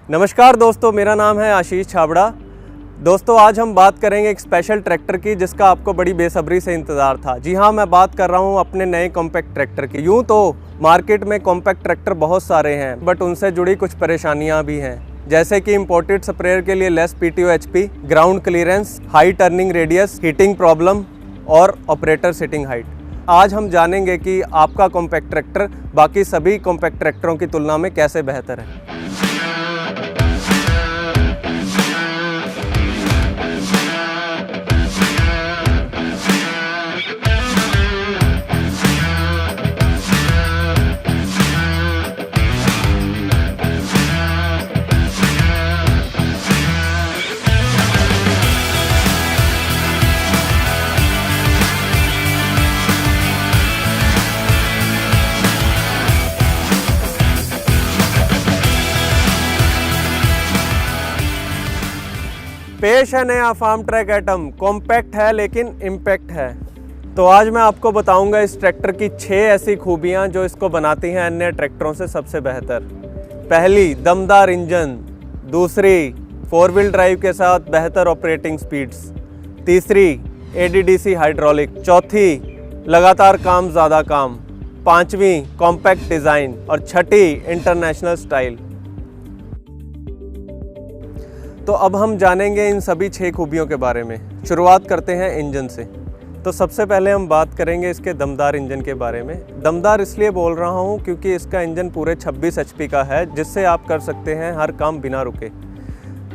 नमस्कार दोस्तों, मेरा नाम है आशीष छाबड़ा। दोस्तों, आज हम बात करेंगे एक स्पेशल ट्रैक्टर की जिसका आपको बड़ी बेसब्री से इंतज़ार था। जी हाँ, मैं बात कर रहा हूँ अपने नए कॉम्पैक्ट ट्रैक्टर की। यूँ तो मार्केट में कॉम्पैक्ट ट्रैक्टर बहुत सारे हैं, बट उनसे जुड़ी कुछ परेशानियाँ भी हैं, जैसे कि इंपोर्टेड स्प्रेयर के लिए less PTO HP, ground clearance, high turning radius, heating problem और ऑपरेटर सिटिंग हाइट। आज हम जानेंगे कि आपका कॉम्पैक्ट ट्रैक्टर बाकी सभी कॉम्पैक्ट ट्रैक्टरों की तुलना में कैसे बेहतर है। पेश है नया फार्म ट्रैक एटम। कॉम्पैक्ट है लेकिन इम्पैक्ट है। तो आज मैं आपको बताऊंगा इस ट्रैक्टर की 6 ऐसी खूबियां जो इसको बनाती हैं अन्य ट्रैक्टरों से सबसे बेहतर। पहली, दमदार इंजन। दूसरी, 4 व्हील ड्राइव के साथ बेहतर ऑपरेटिंग स्पीड्स। तीसरी, ADDC हाइड्रोलिक। चौथी, लगातार काम ज़्यादा काम। पांचवी, कॉम्पैक्ट डिज़ाइन। और छठी, इंटरनेशनल स्टाइल। तो अब हम जानेंगे इन सभी 6 खूबियों के बारे में। शुरुआत करते हैं इंजन से। तो सबसे पहले हम बात करेंगे इसके दमदार इंजन के बारे में। दमदार इसलिए बोल रहा हूँ क्योंकि इसका इंजन पूरे 26 HP का है, जिससे आप कर सकते हैं हर काम बिना रुके।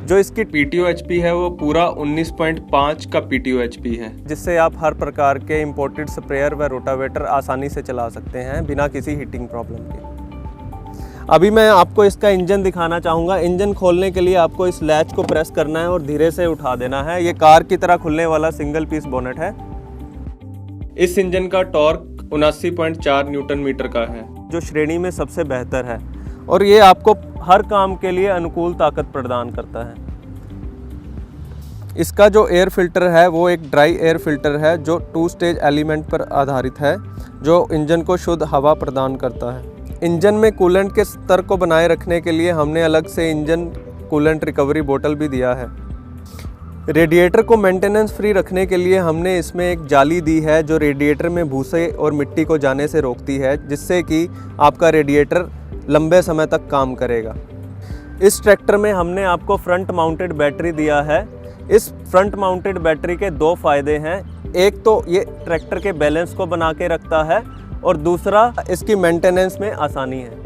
जो इसकी PTO HP है वो पूरा 19.5 का PTO HP है, जिससे आप हर प्रकार के इंपोर्टेड स्प्रेयर व रोटावेटर आसानी से चला सकते हैं बिना किसी हीटिंग प्रॉब्लम के। अभी मैं आपको इसका इंजन दिखाना चाहूँगा। इंजन खोलने के लिए आपको इस लैच को प्रेस करना है और धीरे से उठा देना है। ये कार की तरह खुलने वाला सिंगल पीस बोनेट है। इस इंजन का टॉर्क 79.4 न्यूटन मीटर का है, जो श्रेणी में सबसे बेहतर है, और ये आपको हर काम के लिए अनुकूल ताकत प्रदान करता है। इसका जो एयर फिल्टर है वो एक ड्राई एयर फिल्टर है जो 2 स्टेज एलिमेंट पर आधारित है, जो इंजन को शुद्ध हवा प्रदान करता है। इंजन में कूलेंट के स्तर को बनाए रखने के लिए हमने अलग से इंजन कूलेंट रिकवरी बोतल भी दिया है। रेडिएटर को मेंटेनेंस फ्री रखने के लिए हमने इसमें एक जाली दी है जो रेडिएटर में भूसे और मिट्टी को जाने से रोकती है, जिससे कि आपका रेडिएटर लंबे समय तक काम करेगा। इस ट्रैक्टर में हमने आपको फ्रंट माउंटेड बैटरी दिया है। इस फ्रंट माउंटेड बैटरी के 2 फायदे हैं। एक तो ये ट्रैक्टर के बैलेंस को बना के रखता है, और दूसरा इसकी मेंटेनेंस में आसानी है।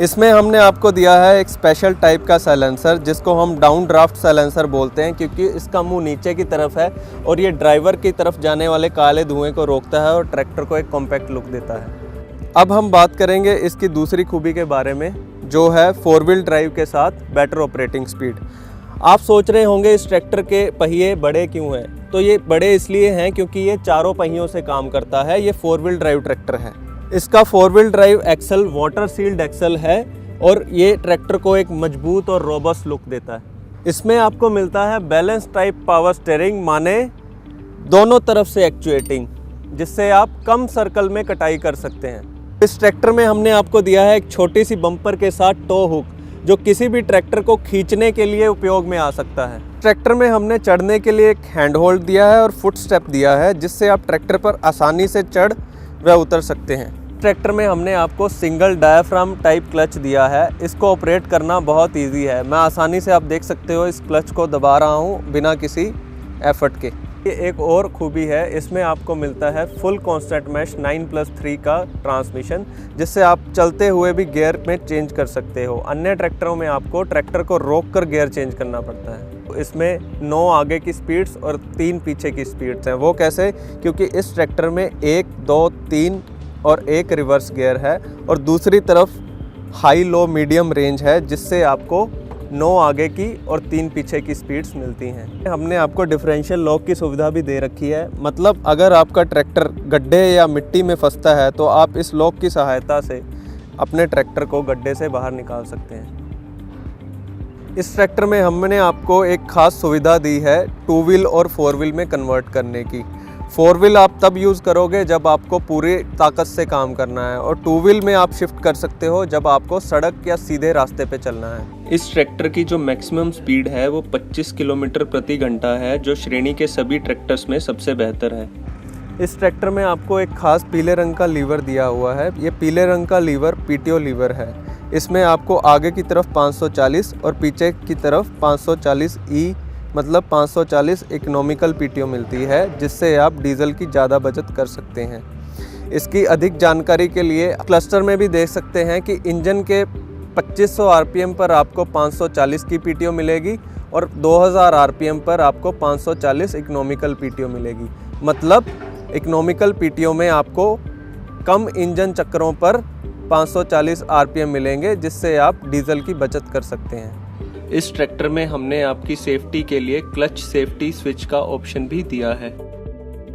इसमें हमने आपको दिया है एक स्पेशल टाइप का साइलेंसर, जिसको हम डाउन ड्राफ्ट साइलेंसर बोलते हैं, क्योंकि इसका मुंह नीचे की तरफ है और ये ड्राइवर की तरफ जाने वाले काले धुएं को रोकता है और ट्रैक्टर को एक कॉम्पैक्ट लुक देता है। अब हम बात करेंगे इसकी दूसरी खूबी के बारे में, जो है 4 व्हील ड्राइव के साथ बेटर ऑपरेटिंग स्पीड। आप सोच रहे होंगे इस ट्रैक्टर के पहिए बड़े क्यों हैं? तो ये बड़े इसलिए हैं क्योंकि ये 4 पहियों से काम करता है। ये 4 व्हील ड्राइव ट्रैक्टर है। इसका 4 wheel drive axle water sealed axle है, और ये ट्रैक्टर को एक मजबूत और रोबस्ट लुक देता है। इसमें आपको मिलता है बैलेंस टाइप पावर स्टीयरिंग, माने दोनों तरफ से एक्चुएटिंग, जिससे आप कम सर्कल में कटाई कर सकते हैं। इस ट्रैक्टर में हमने आपको दिया है एक छोटी सी बम्पर के साथ टो हुक, जो किसी भी ट्रैक्टर को खींचने के लिए उपयोग में आ सकता है। ट्रैक्टर में हमने चढ़ने के लिए एक हैंड होल्ड दिया है और फुट स्टेप दिया है, जिससे आप ट्रैक्टर पर आसानी से चढ़ व उतर सकते हैं। ट्रैक्टर में हमने आपको सिंगल डायाफ्राम टाइप क्लच दिया है। इसको ऑपरेट करना बहुत इजी है। मैं आसानी से, आप देख सकते हो, इस क्लच को दबा रहा हूँ बिना किसी एफर्ट के। ये एक और खूबी है, इसमें आपको मिलता है फुल कांस्टेंट मैश 9+3 का ट्रांसमिशन, जिससे आप चलते हुए भी गियर में चेंज कर सकते हो। अन्य ट्रैक्टरों में आपको ट्रैक्टर को रोक कर गियर चेंज करना पड़ता है। इसमें 9 आगे की स्पीड्स और 3 पीछे की स्पीड्स हैं। वो कैसे? क्योंकि इस ट्रैक्टर में 1, 2, 3 और 1 रिवर्स गियर है, और दूसरी तरफ हाई लो मीडियम रेंज है, जिससे आपको 9 आगे की और 3 पीछे की स्पीड्स मिलती हैं। हमने आपको डिफरेंशियल लॉक की सुविधा भी दे रखी है। मतलब अगर आपका ट्रैक्टर गड्ढे या मिट्टी में फंसता है तो आप इस लॉक की सहायता से अपने ट्रैक्टर को गड्ढे से बाहर निकाल सकते हैं। इस ट्रैक्टर में हमने आपको एक खास सुविधा दी है 2 व्हील और 4 व्हील में कन्वर्ट करने की। 4 व्हील आप तब यूज़ करोगे जब आपको पूरी ताकत से काम करना है, और 2 व्हील में आप शिफ्ट कर सकते हो जब आपको सड़क या सीधे रास्ते पे चलना है। इस ट्रैक्टर की जो मैक्सिमम स्पीड है वो 25 किलोमीटर प्रति घंटा है, जो श्रेणी के सभी ट्रैक्टर्स में सबसे बेहतर है। इस ट्रैक्टर में आपको एक खास पीले रंग का लीवर दिया हुआ है। ये पीले रंग का लीवर पीटीओ लीवर है। इसमें आपको आगे की तरफ 540 और पीछे की तरफ 540 ई मतलब 540 इकोनॉमिकल पीटीओ मिलती है, जिससे आप डीजल की ज़्यादा बचत कर सकते हैं। इसकी अधिक जानकारी के लिए क्लस्टर में भी देख सकते हैं कि इंजन के 2500 आरपीएम पर आपको 540 की पीटीओ मिलेगी और 2000 आरपीएम पर आपको 540 इकोनॉमिकल पीटीओ मिलेगी। मतलब इकोनॉमिकल पीटीओ में आपको कम इंजन चक्रों पर 540 आरपीएम मिलेंगे, जिससे आप डीजल की बचत कर सकते हैं। इस ट्रैक्टर में हमने आपकी सेफ्टी के लिए क्लच सेफ्टी स्विच का ऑप्शन भी दिया है।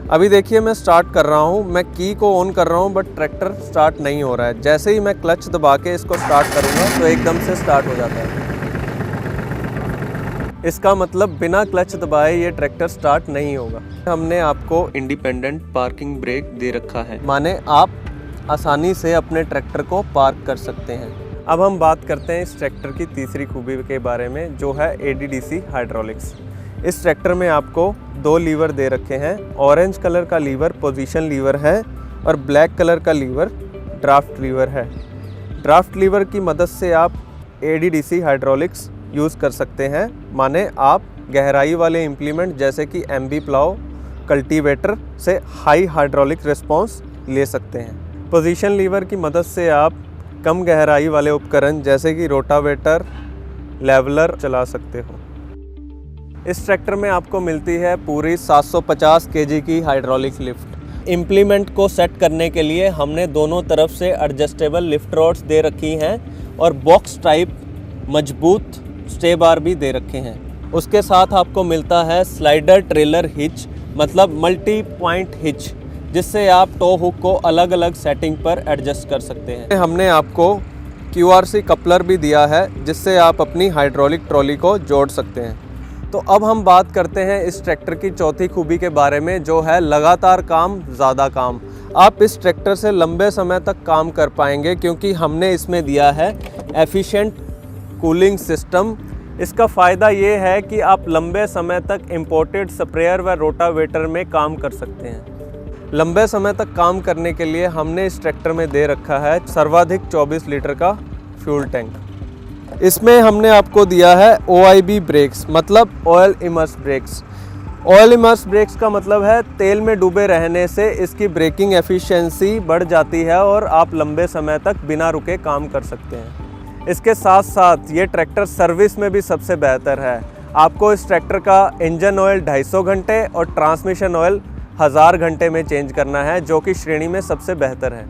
अभी देखिए मैं स्टार्ट कर रहा हूँ, मैं की को ऑन कर रहा हूँ बट ट्रैक्टर स्टार्ट नहीं हो रहा है। जैसे ही मैं क्लच दबा के इसको स्टार्ट करूँगा तो एकदम से स्टार्ट हो जाता है। इसका मतलब बिना क्लच दबाए ये ट्रैक्टर स्टार्ट नहीं होगा। हमने आपको इंडिपेंडेंट पार्किंग ब्रेक दे रखा है, माने आप आसानी से अपने ट्रैक्टर को पार्क कर सकते हैं। अब हम बात करते हैं इस ट्रैक्टर की तीसरी खूबी के बारे में, जो है ADDC हाइड्रोलिक्स। इस ट्रैक्टर में आपको 2 लीवर दे रखे हैं। ऑरेंज कलर का लीवर पोजीशन लीवर है और ब्लैक कलर का लीवर ड्राफ्ट लीवर है। ड्राफ्ट लीवर की मदद से आप ADDC हाइड्रोलिक्स यूज़ कर सकते हैं, माने आप गहराई वाले इम्प्लीमेंट जैसे कि MB प्लाव, कल्टीवेटर से हाई हाइड्रोलिक रिस्पॉन्स ले सकते हैं। पोजीशन लीवर की मदद से आप कम गहराई वाले उपकरण जैसे कि रोटावेटर, लेवलर चला सकते हो। इस ट्रैक्टर में आपको मिलती है पूरी 750 केजी की हाइड्रोलिक लिफ्ट। इम्प्लीमेंट को सेट करने के लिए हमने दोनों तरफ से एडजस्टेबल लिफ्ट रॉड्स दे रखी हैं और बॉक्स टाइप मजबूत स्टे बार भी दे रखे हैं। उसके साथ आपको मिलता है स्लाइडर ट्रेलर हिच मतलब मल्टी पॉइंट हिच, जिससे आप टो हुक को अलग अलग सेटिंग पर एडजस्ट कर सकते हैं। हमने आपको QRC कपलर भी दिया है, जिससे आप अपनी हाइड्रोलिक ट्रॉली को जोड़ सकते हैं। तो अब हम बात करते हैं इस ट्रैक्टर की चौथी खूबी के बारे में, जो है लगातार काम ज़्यादा काम। आप इस ट्रैक्टर से लंबे समय तक काम कर पाएंगे, क्योंकि हमने इसमें दिया है एफिशिएंट कूलिंग सिस्टम। इसका फ़ायदा ये है कि आप लंबे समय तक इम्पोर्टेड स्प्रेयर व रोटावेटर में काम कर सकते हैं। लंबे समय तक काम करने के लिए हमने इस ट्रैक्टर में दे रखा है सर्वाधिक 24 लीटर का फ्यूल टैंक। इसमें हमने आपको दिया है OIB ब्रेक्स मतलब oil immerse brakes. Oil immerse brakes का मतलब है तेल में डूबे रहने से इसकी ब्रेकिंग एफिशिएंसी बढ़ जाती है और आप लंबे समय तक बिना रुके काम कर सकते हैं। इसके साथ साथ ये ट्रैक्टर सर्विस में भी सबसे बेहतर है। आपको इस ट्रैक्टर का इंजन ऑयल 250 घंटे और ट्रांसमिशन ऑयल 1000 घंटे में चेंज करना है, जो कि श्रेणी में सबसे बेहतर है।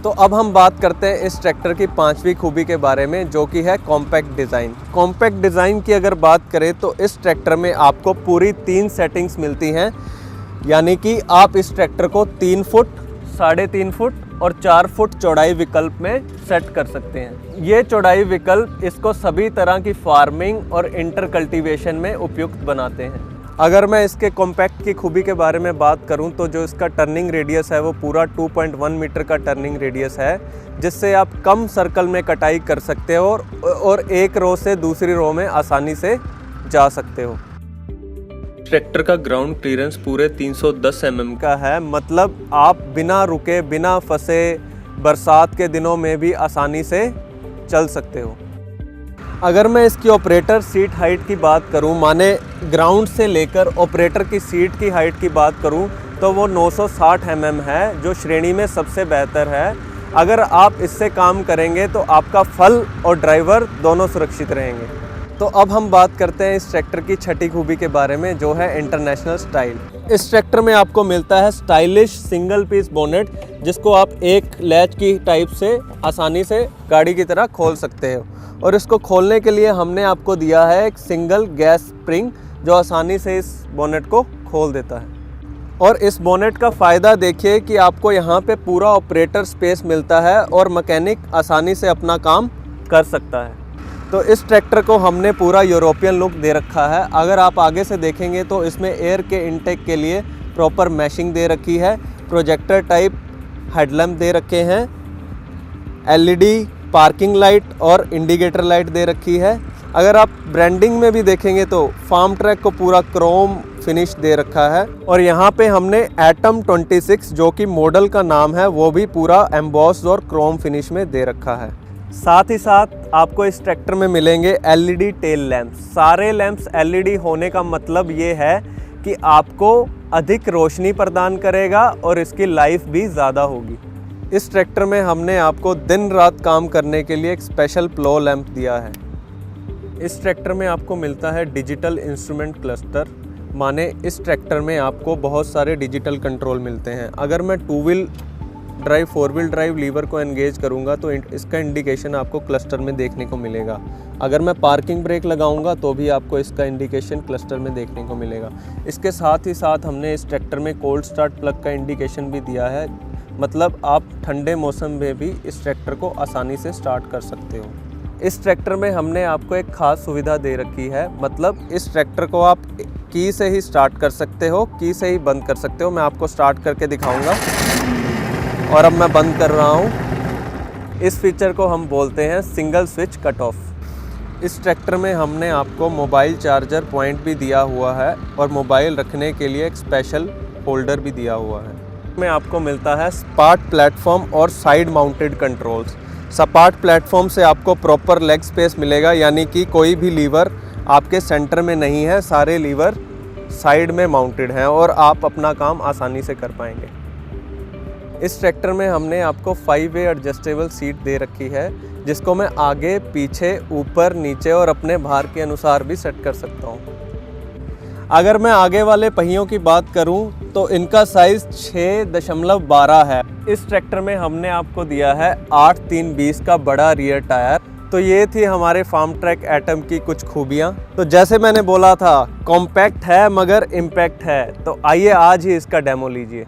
तो अब हम बात करते हैं इस ट्रैक्टर की 5वीं खूबी के बारे में, जो कि है कॉम्पैक्ट डिज़ाइन। कॉम्पैक्ट डिज़ाइन की अगर बात करें तो इस ट्रैक्टर में आपको पूरी 3 सेटिंग्स मिलती हैं, यानी कि आप इस ट्रैक्टर को 3 फुट, 3.5 फुट और 4 फुट चौड़ाई विकल्प में सेट कर सकते हैं। ये चौड़ाई विकल्प इसको सभी तरह की फार्मिंग और इंटर कल्टीवेशन में उपयुक्त बनाते हैं। अगर मैं इसके कॉम्पैक्ट की खूबी के बारे में बात करूं तो जो इसका टर्निंग रेडियस है वो पूरा 2.1 मीटर का टर्निंग रेडियस है, जिससे आप कम सर्कल में कटाई कर सकते हो और एक रो से दूसरी रो में आसानी से जा सकते हो। ट्रैक्टर का ग्राउंड क्लियरेंस पूरे 310 mm का है, मतलब आप बिना रुके बिना फंसे बरसात के दिनों में भी आसानी से चल सकते हो। अगर मैं इसकी ऑपरेटर सीट हाइट की बात करूं, माने ग्राउंड से लेकर ऑपरेटर की सीट की हाइट की बात करूं, तो वो 960 mm है, जो श्रेणी में सबसे बेहतर है। अगर आप इससे काम करेंगे तो आपका फल और ड्राइवर दोनों सुरक्षित रहेंगे। तो अब हम बात करते हैं इस ट्रैक्टर की 6ठी खूबी के बारे में, जो है इंटरनेशनल स्टाइल। इस ट्रैक्टर में आपको मिलता है स्टाइलिश सिंगल पीस बोनेट, जिसको आप एक लैच की टाइप से आसानी से गाड़ी की तरह खोल सकते हो। और इसको खोलने के लिए हमने आपको दिया है एक सिंगल गैस स्प्रिंग, जो आसानी से इस बोनेट को खोल देता है। और इस बोनेट का फ़ायदा देखिए कि आपको यहाँ पे पूरा ऑपरेटर स्पेस मिलता है और मैकेनिक आसानी से अपना काम कर सकता है। तो इस ट्रैक्टर को हमने पूरा यूरोपियन लुक दे रखा है। अगर आप आगे से देखेंगे तो इसमें एयर के इनटेक के लिए प्रॉपर मैशिंग दे रखी है, प्रोजेक्टर टाइप हेडलैम्प दे रखे हैं, एलईडी पार्किंग लाइट और इंडिकेटर लाइट दे रखी है। अगर आप ब्रांडिंग में भी देखेंगे तो फार्म ट्रैक को पूरा क्रोम फिनिश दे रखा है। और यहाँ पे हमने एटम 26 जो कि मॉडल का नाम है वो भी पूरा एम्बॉस्ड और क्रोम फिनिश में दे रखा है। साथ ही साथ आपको इस ट्रैक्टर में मिलेंगे एलईडी टेल लैंप्स। सारे लैंप्स एलईडी होने का मतलब ये है कि आपको अधिक रोशनी प्रदान करेगा और इसकी लाइफ भी ज़्यादा होगी। इस ट्रैक्टर में हमने आपको दिन रात काम करने के लिए एक स्पेशल प्लो लैंप दिया है। इस ट्रैक्टर में आपको मिलता है डिजिटल इंस्ट्रूमेंट क्लस्टर, माने इस ट्रैक्टर में आपको बहुत सारे डिजिटल कंट्रोल मिलते हैं। अगर मैं 2 wheel drive 4 wheel drive lever को एंगेज करूंगा तो इसका इंडिकेशन आपको क्लस्टर में देखने को मिलेगा। अगर मैं पार्किंग ब्रेक लगाऊंगा तो भी आपको इसका इंडिकेशन क्लस्टर में देखने को मिलेगा। इसके साथ ही साथ हमने इस ट्रैक्टर में कोल्ड स्टार्ट प्लग का इंडिकेशन भी दिया है, मतलब आप ठंडे मौसम में भी इस ट्रैक्टर को आसानी से स्टार्ट कर सकते हो। इस ट्रैक्टर में हमने आपको एक ख़ास सुविधा दे रखी है, मतलब इस ट्रैक्टर को आप की से ही स्टार्ट कर सकते हो, की से ही बंद कर सकते हो। मैं आपको स्टार्ट करके दिखाऊंगा और अब मैं बंद कर रहा हूँ। इस फीचर को हम बोलते हैं सिंगल स्विच कट ऑफ। इस ट्रैक्टर में हमने आपको मोबाइल चार्जर पॉइंट भी दिया हुआ है और मोबाइल रखने के लिए एक स्पेशल होल्डर भी दिया हुआ है। में आपको मिलता है सपाट प्लेटफॉर्म और साइड माउंटेड कंट्रोल्स। सपाट प्लेटफॉर्म से आपको प्रॉपर लेग स्पेस मिलेगा, यानी कि कोई भी लीवर आपके सेंटर में नहीं है, सारे लीवर साइड में माउंटेड हैं और आप अपना काम आसानी से कर पाएंगे। इस ट्रैक्टर में हमने आपको 5 वे एडजस्टेबल सीट दे रखी है, जिसको मैं आगे पीछे ऊपर नीचे और अपने भार के अनुसार भी सेट कर सकता हूँ। अगर मैं आगे वाले पहियों की बात करूं तो इनका साइज़ 6.12 है। इस ट्रैक्टर में हमने आपको दिया है 8-3-20 का बड़ा रियर टायर। तो ये थी हमारे फार्म ट्रैक एटम की कुछ खूबियां। तो जैसे मैंने बोला था, कॉम्पैक्ट है मगर इम्पैक्ट है, तो आइए आज ही इसका डेमो लीजिए।